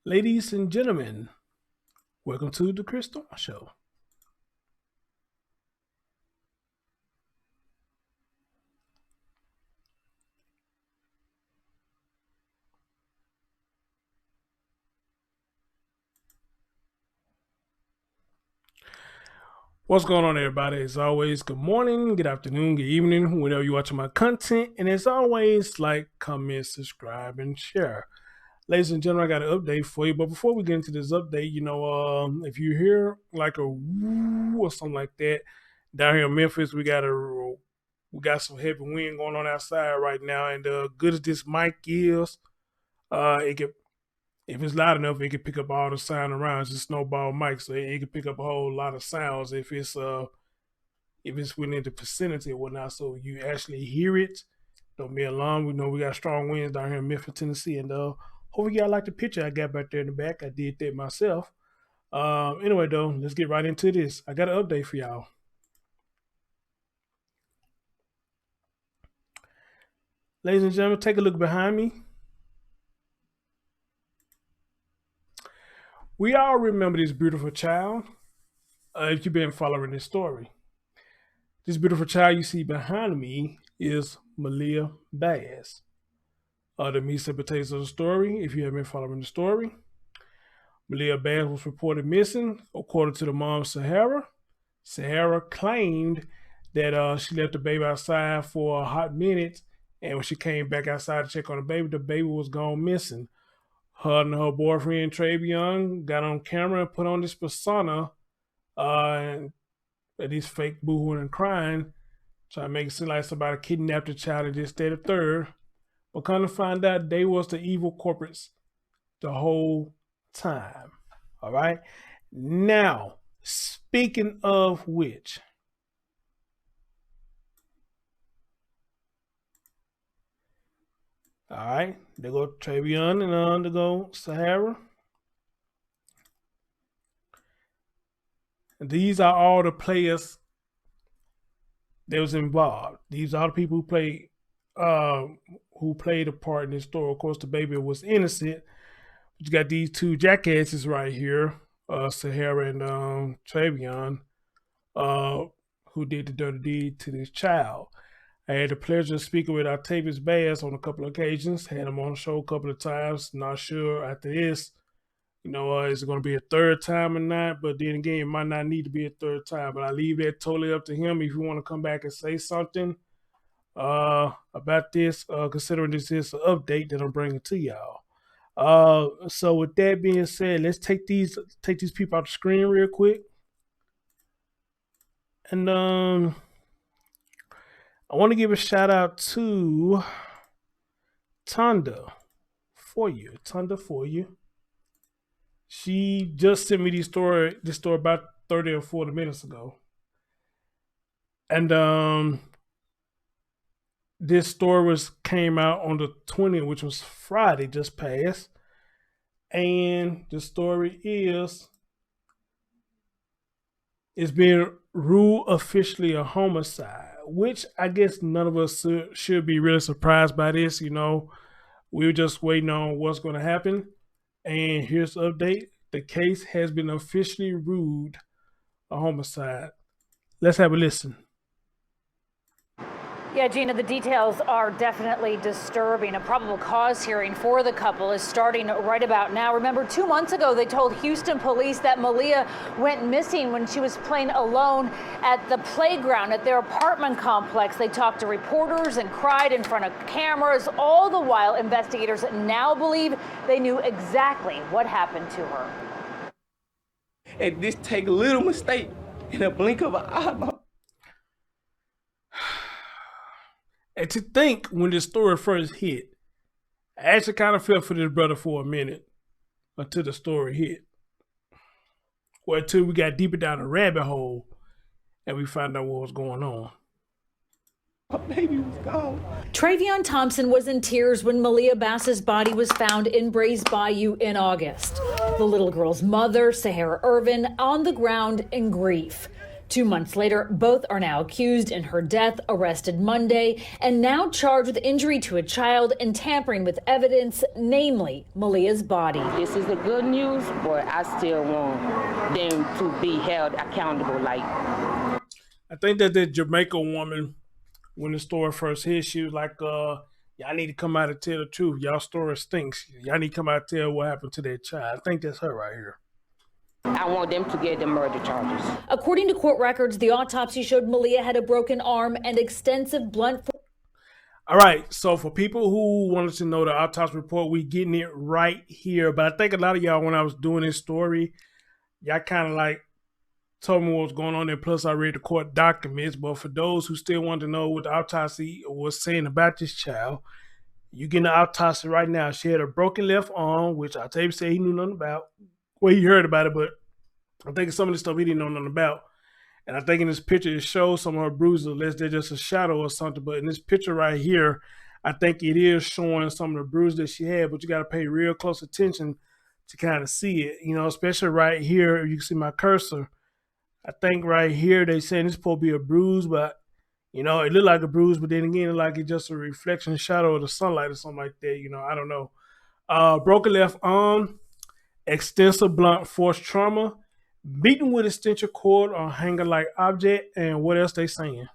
Ladies and gentlemen, welcome to the Chris Storm Show. What's going on, everybody? As always, good morning, good afternoon, good evening, whenever you're watching my content. And as always, like, comment, subscribe, and share. Ladies and gentlemen, I got an update for you. But before we get into this update, if you hear like a woo or something like that, down here in Memphis, we got some heavy wind going on outside right now. And good as this mic is, it can if it's loud enough, it can pick up all the sound around. It's a snowball mic, so it can pick up a whole lot of sounds if it's within the vicinity or whatnot. So you actually hear it. Don't be alarmed. We know we got strong winds down here in Memphis, Tennessee, and hopefully y'all like the picture I got back there in the back. I did that myself. Anyway, though, let's get right into this. I got an update for y'all. Ladies and gentlemen, take a look behind me. We all remember this beautiful child if you've been following this story. This beautiful child you see behind me is Maliyah Bass. The meat and potatoes of the story, if you have been following the story. Maliyah Bass was reported missing, according to the mom, Sahara. Sahara claimed that she left the baby outside for a hot minute, and when she came back outside to check on the baby was gone missing. Her and her boyfriend, Travion, got on camera and put on this persona and these fake boohooing and crying, trying to make it seem like somebody kidnapped the child and this, that, or third. But kind of find out they was the evil corporates the whole time. All right. Now, speaking of which, all right, they go Travion and they go Sahara. And these are all the players that was involved. These are the people who played a part in this story. Of course, the baby was innocent. But you got these two jackasses right here, Sahara and Travion, who did the dirty deed to this child. I had the pleasure of speaking with Octavius Bass on a couple of occasions. Had him on the show a couple of times. Not sure after this, is it going to be a third time or not? But then again, it might not need to be a third time. But I leave that totally up to him. If you want to come back and say something about this, considering this is an update that I'm bringing to y'all. So with that being said, let's take these people out the screen real quick. And I want to give a shout out to Tonda for you. She just sent me this story about 30 or 40 minutes ago. And this story came out on the 20th, which was Friday just passed. And the story it's being ruled officially a homicide, which I guess none of us should be really surprised by this. We were just waiting on what's going to happen. And here's the update. The case has been officially ruled a homicide. Let's have a listen. Yeah, Gina, the details are definitely disturbing. A probable cause hearing for the couple is starting right about now. Remember, 2 months ago, they told Houston police that Maliyah went missing when she was playing alone at the playground at their apartment complex. They talked to reporters and cried in front of cameras. All the while, investigators now believe they knew exactly what happened to her. And this take a little mistake in a blink of an eye. And to think when this story first hit, I actually kind of felt for this brother for a minute until the story hit. Or until we got deeper down the rabbit hole and we found out what was going on. My baby was gone. Travion Thompson was in tears when Maliyah Bass's body was found in Brays Bayou in August. The little girl's mother, Sahara Irvin, on the ground in grief. 2 months later, both are now accused in her death, arrested Monday, and now charged with injury to a child and tampering with evidence, namely Maliyah's body. This is the good news, but I still want them to be held accountable. I think that the Jamaica woman, when the story first hit, she was like, y'all need to come out and tell the truth. Y'all story stinks. Y'all need to come out and tell what happened to that child. I think that's her right here. I want them to get the murder charges. According to court records, the autopsy showed Maliyah had a broken arm and extensive blunt force. All right, so for people who wanted to know the autopsy report, we getting it right here. But I think a lot of y'all, when I was doing this story, y'all kind of like told me what was going on there. Plus, I read the court documents. But for those who still want to know what the autopsy was saying about this child, you getting the autopsy right now. She had a broken left arm, which Octavia said he knew nothing about. Well, he heard about it, but I think some of the stuff he didn't know nothing about. And I think in this picture, it shows some of her bruises, unless they're just a shadow or something. But in this picture right here, I think it is showing some of the bruises that she had, but you got to pay real close attention to kind of see it, especially right here. You can see my cursor. I think right here, they saying it's supposed to be a bruise, but, it looked like a bruise, but then again, like it's just a reflection shadow of the sunlight or something like that. I don't know. Broken left arm, extensive blunt force trauma, beaten with extension cord or hanger-like object, and what else they saying?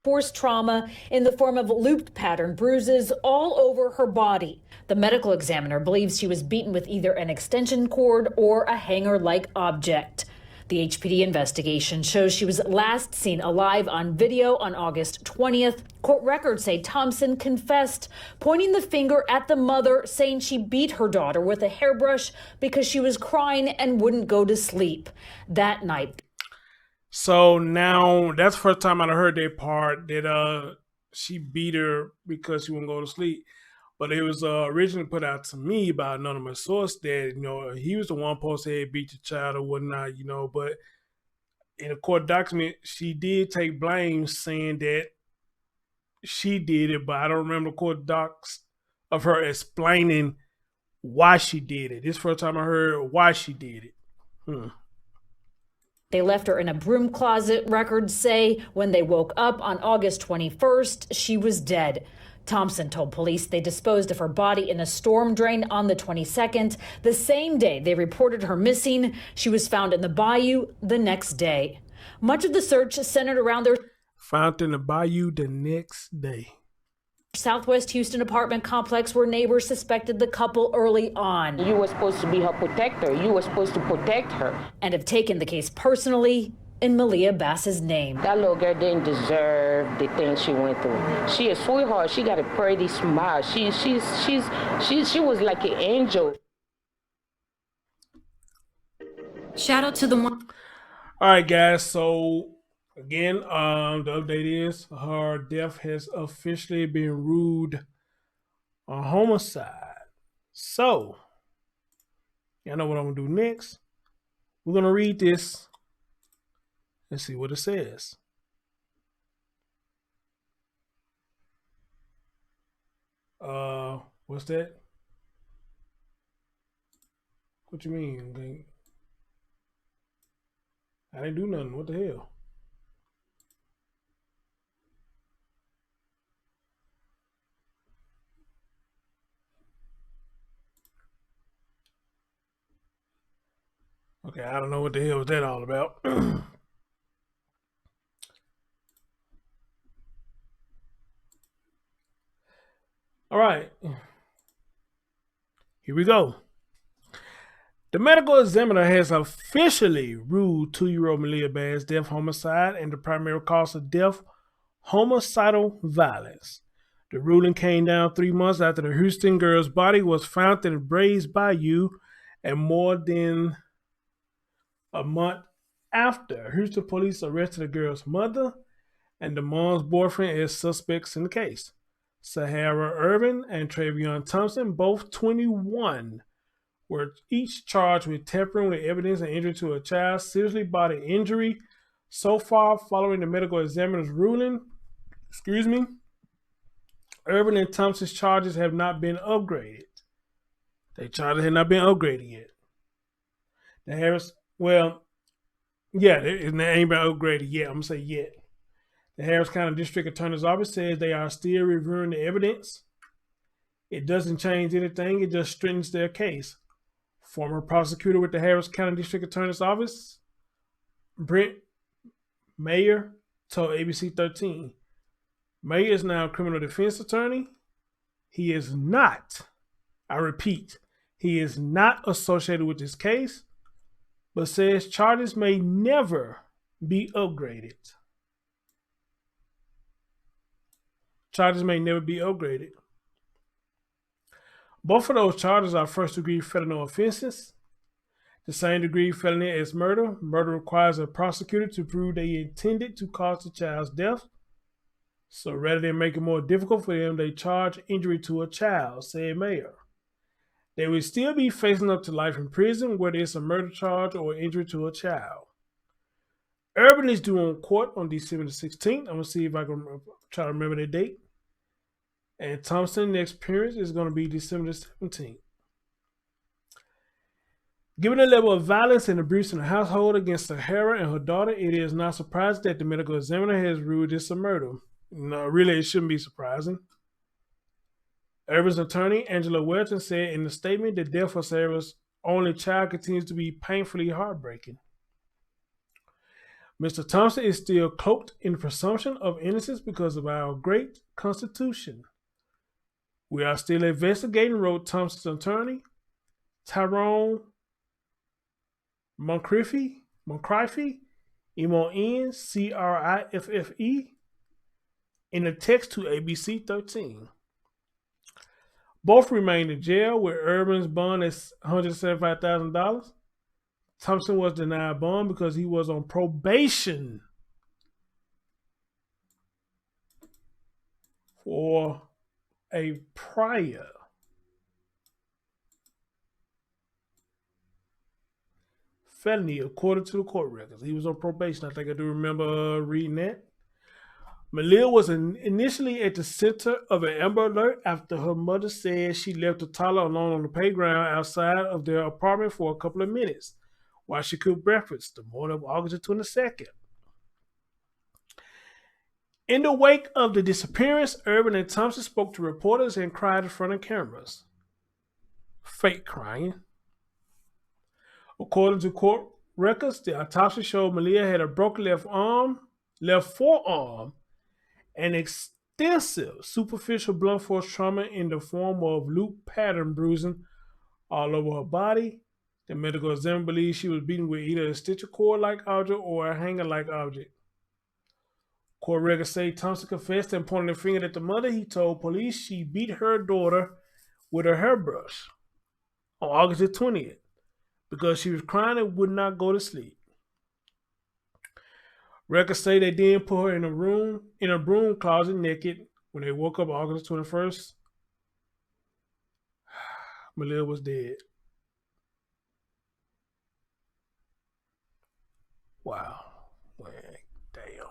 Force trauma in the form of looped pattern bruises all over her body. The medical examiner believes she was beaten with either an extension cord or a hanger-like object. The HPD investigation shows she was last seen alive on video on August 20th. Court records say Thompson confessed, pointing the finger at the mother, saying she beat her daughter with a hairbrush because she was crying and wouldn't go to sleep that night. So now that's the first time I heard that part that she beat her because she wouldn't go to sleep. But it was originally put out to me by an anonymous source that, he was the one supposed to have beat the child or whatnot, but in a court document, she did take blame saying that she did it, but I don't remember the court docs of her explaining why she did it. This first time I heard why she did it. They left her in a broom closet, records say. When they woke up on August 21st, she was dead. Thompson told police they disposed of her body in a storm drain on the 22nd. The same day they reported her missing, she was found in the bayou the next day. Much of the search centered around their found in the bayou the next day. Southwest Houston apartment complex where neighbors suspected the couple early on. You were supposed to be her protector. You were supposed to protect her. And have taken the case personally in Maliyah Bass's name. That little girl didn't deserve the things she went through. She a sweetheart. She got a pretty smile. She was like an angel. Shout out to the one. All right, guys. So again, the update is her death has officially been ruled a homicide. So y'all know what I'm gonna do next. We're gonna read this. Let's see what it says. What's that? What you mean? I didn't do nothing. What the hell? Okay, I don't know what the hell was that all about. All right, here we go. The medical examiner has officially ruled 2-year-old Maliyah Bass death homicide and the primary cause of death, homicidal violence. The ruling came down 3 months after the Houston girl's body was found in a braised bayou, and more than a month after Houston police arrested the girl's mother and the mom's boyfriend as suspects in the case. Sahara Irvin and Travion Thompson, both 21, were each charged with tampering with evidence and injury to a child, seriously bodily injury. So far, following the medical examiner's ruling, Irvin and Thompson's charges have not been upgraded. Their charges have not been upgraded yet. Yeah, it ain't been upgraded yet. I'm gonna say yet. The Harris County District Attorney's Office says they are still reviewing the evidence. It doesn't change anything, it just strengthens their case. Former prosecutor with the Harris County District Attorney's Office, Brent Mayer, told ABC 13. Mayer is now a criminal defense attorney. He is not, I repeat, he is not associated with this case, but says charges may never be upgraded. Charges may never be upgraded. Both of those charges are first-degree felony offenses. The same degree felony as murder. Murder requires a prosecutor to prove they intended to cause the child's death. So rather than make it more difficult for them, they charge injury to a child, said Mayer. They will still be facing up to life in prison, whether it's a murder charge or injury to a child. Urban is due on court on December the 16th. I'm going to see if I can try to remember the date. And Thompson's next appearance is going to be December the 17th. Given the level of violence and abuse in the household against Sahara and her daughter, it is not surprising that the medical examiner has ruled this a murder. No, really, it shouldn't be surprising. Urban's attorney, Angela Welton, said in the statement the death of Sahara's only child continues to be painfully heartbreaking. Mr. Thompson is still cloaked in the presumption of innocence because of our great Constitution. We are still investigating, wrote Thompson's attorney, Tyrone Moncrieffe, Moncrieffe, in a text to ABC 13. Both remain in jail with Urban's bond at $175,000. Thompson was denied bond because he was on probation for a prior felony, according to the court records. He was on probation. I think I do remember reading that. Maliyah was initially at the center of an Amber Alert after her mother said she left the toddler alone on the playground outside of their apartment for a couple of minutes while she cooked breakfast the morning of August 22nd. In the wake of the disappearance, Urban and Thompson spoke to reporters and cried in front of cameras. Fake crying. According to court records, the autopsy showed Maliyah had a broken left forearm, and extensive superficial blunt force trauma in the form of loop pattern bruising all over her body. The medical examiner believes she was beaten with either a stitcher cord-like object or a hanger-like object. Court records say Thompson confessed and pointed a finger at the mother. He told police she beat her daughter with a hairbrush on August the 20th because she was crying and would not go to sleep. Records say they then put her in a broom closet naked. When they woke up August 21st, Maliyah was dead. Wow. Man, damn.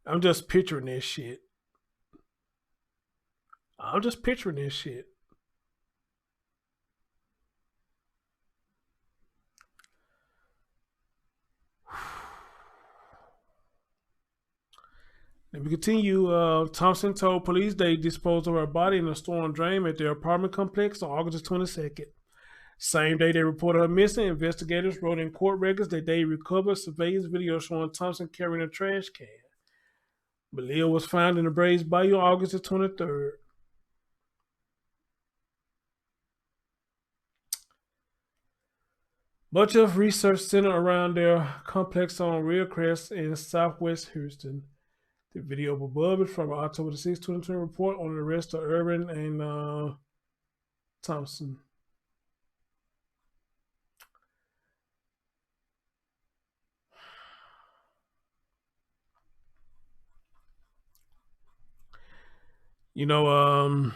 I'm just picturing this shit. Let me continue. Thompson told police they disposed of her body in a storm drain at their apartment complex on August 22nd. Same day they reported her missing, investigators wrote in court records that they recovered surveillance video showing Thompson carrying a trash can. Maliyah was found in the Braves Bayou on August 23rd. Much of research centered around their complex on Ridgecrest in southwest Houston. The video above is from October 6, 2020 report on the arrest of Urban and Thompson. You know,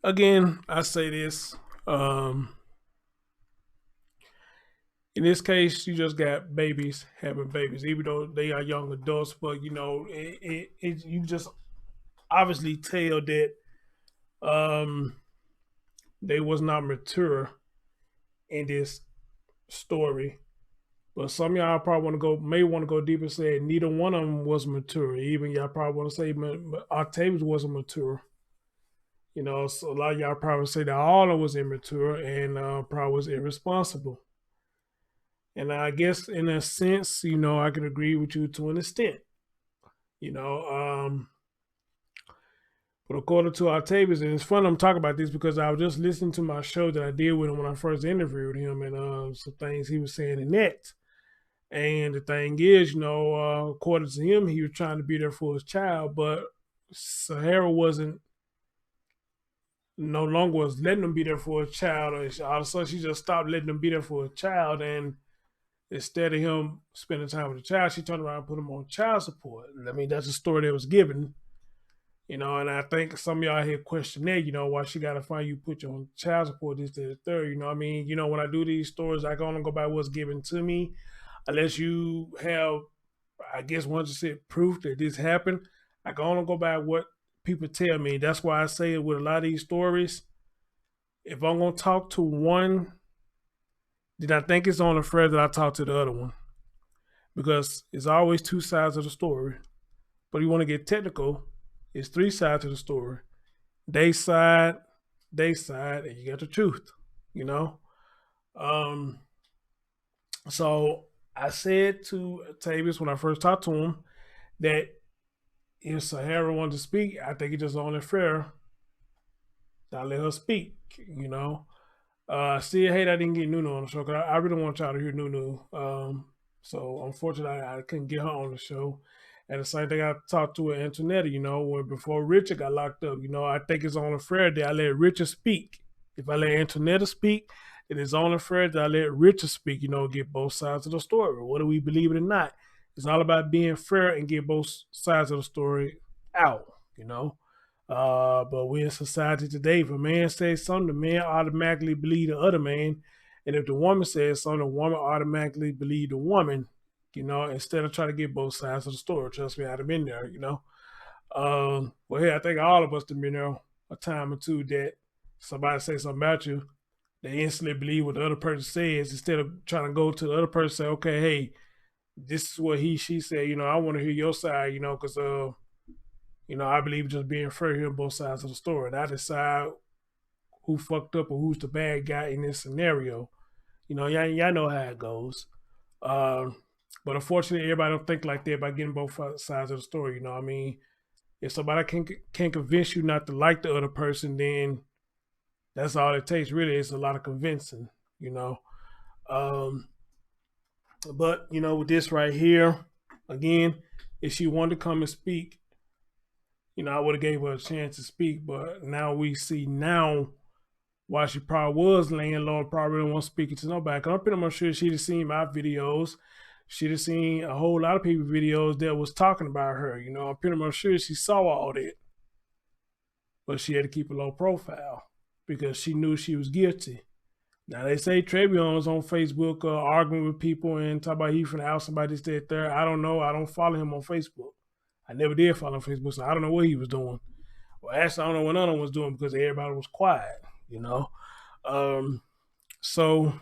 again, I say this. In this case, you just got babies having babies, even though they are young adults. But you know, you just obviously tell that um, they was not mature in this story. But some of y'all probably may want to go deeper and say neither one of them was mature. Even y'all probably want to say Octavius wasn't mature. You know, so a lot of y'all probably say that all of them was immature and probably was irresponsible. And I guess in a sense, you know, I can agree with you to an extent. You know, but according to Octavius, and it's fun I'm talking about this because I was just listening to my show that I did with him when I first interviewed him, and some things he was saying in that. And the thing is, you know, according to him, he was trying to be there for his child, but Sahara wasn't no longer was letting him be there for his child. All of a sudden, she just stopped letting him be there for his child, and instead of him spending time with the child, she turned around and put him on child support. I mean, that's the story that was given, you know. And I think some of y'all here question that, you know, why she got to find you, put you on child support, this, that, the third. You know, I mean, you know, when I do these stories, I can only go by what's given to me, unless you have, I guess, once you said proof that this happened. I can only go by what people tell me. That's why I say it with a lot of these stories. If I'm gonna talk to one, then I think it's only fair that I talk to the other one, because it's always two sides of the story. But you want to get technical, it's three sides of the story. They side, and you got the truth. You know. Um. So I said to Tavius when I first talked to him that if Sahara wanted to speak, I think it's just only fair that I let her speak. You know. Still hate I didn't get Nunu on the show because I really want y'all to hear Nunu. So unfortunately, I couldn't get her on the show. And the same thing I talked to with Antoinetta, you know, when before Richard got locked up. You know, I think it's only fair that I let Richard speak. If I let Antoinetta speak, it is only fair that I let Richard speak, you know, get both sides of the story. Whether we believe it or not, it's all about being fair and get both sides of the story out, you know. But we're in society today. If a man says something, the man automatically believe the other man. And if the woman says something, the woman automatically believe the woman, you know, instead of trying to get both sides of the story. Trust me, I'd have been there, you know. Well, hey, I think all of us have been there a time or two that somebody say something about you, they instantly believe what the other person says instead of trying to go to the other person and say, okay, hey, this is what she said, you know, I want to hear your side, you know, because you know, I believe just being fair here on both sides of the story. And I decide who fucked up or who's the bad guy in this scenario. You know, y'all know how it goes. But unfortunately, everybody don't think like that by getting both sides of the story. You know what I mean? If somebody can convince you not to like the other person, then that's all it takes. Really, it's a lot of convincing, you know. But, you know, with this right here, again, if she wanted to come and speak, you know, I would have gave her a chance to speak, but now we see now why she probably was laying low and probably didn't want to speak to nobody. Cause I'm pretty much sure she'd have seen my videos. She'd have seen a whole lot of people's videos that was talking about her. You know, I'm pretty much sure she saw all that. But she had to keep a low profile because she knew she was guilty. Now they say Trevion was on Facebook arguing with people and talk about he from the house, somebody that there. I don't know. I don't follow him on Facebook. I never did follow him on Facebook, so I don't know what he was doing. Well, actually, I don't know what none of them was doing because everybody was quiet, you know. So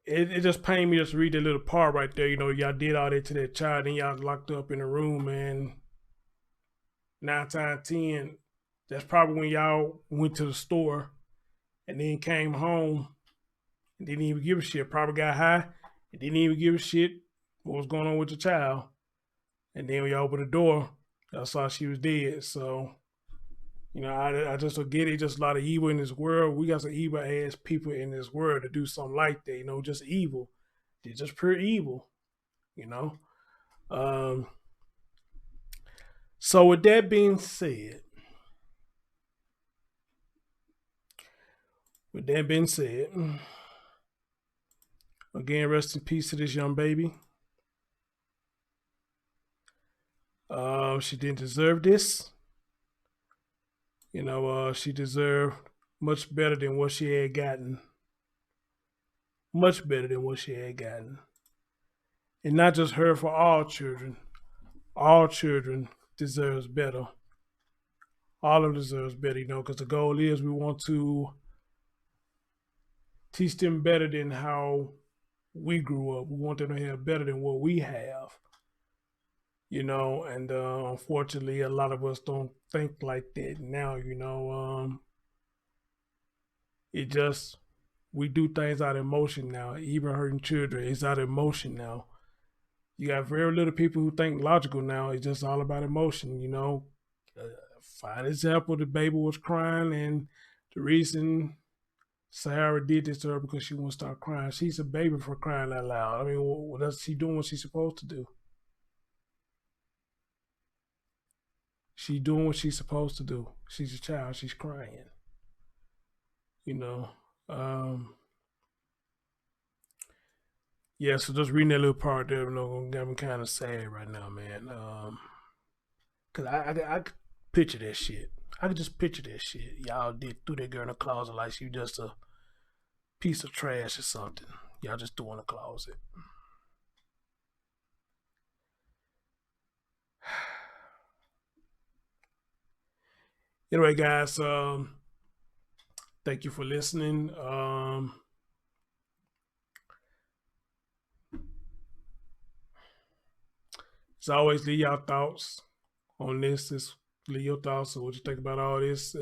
it just pained me just to read that little part right there. You know, y'all did all that to that child, and y'all locked up in a room, and 9 times 10, that's probably when y'all went to the store and then came home and didn't even give a shit. Probably got high and didn't even give a shit what was going on with your child. And then when y'all opened the door, y'all saw she was dead. So, you know, I just don't get it. Just a lot of evil in this world. We got some evil ass people in this world to do something like that, you know, just evil. They're just pure evil, you know. So with that being said, again, rest in peace to this young baby. She didn't deserve this. You know, she deserved much better than what she had gotten. Much better than what she had gotten. And not just her, for all children. All children deserves better. All of them deserves better, because the goal is we want to teach them better than how we grew up. We want them to have better than what we have. And unfortunately, a lot of us don't think like that now. It just, we do things out of emotion now. Even hurting children is out of emotion now. You got very little people who think logical now. It's just all about emotion. Fine example: the baby was crying, and the reason Sahara did this to her because she won't stop crying. She's a baby, for crying out loud. I mean, what is she doing? What she's supposed to do? She doing what she's supposed to do. She's a child. She's crying. Yeah, so just reading that little part there, got me kind of sad right now, man. Cause I could picture that shit. I could just picture that shit. Y'all threw that girl in the closet like she just a piece of trash or something. Y'all just threw in the closet. Anyway, guys, thank you for listening. As always, leave your thoughts on this. Just leave your thoughts on what you think about all this.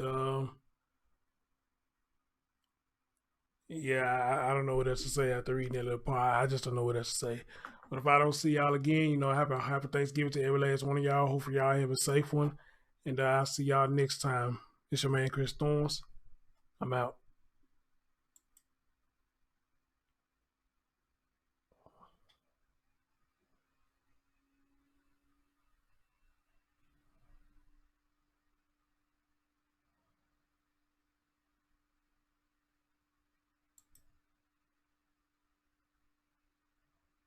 Yeah, I don't know what else to say after reading that little part. I just don't know what else to say. But if I don't see y'all again, happy Thanksgiving to every last one of y'all. Hopefully y'all have a safe one. And I'll see y'all next time. It's your man, Chris Thorns. I'm out.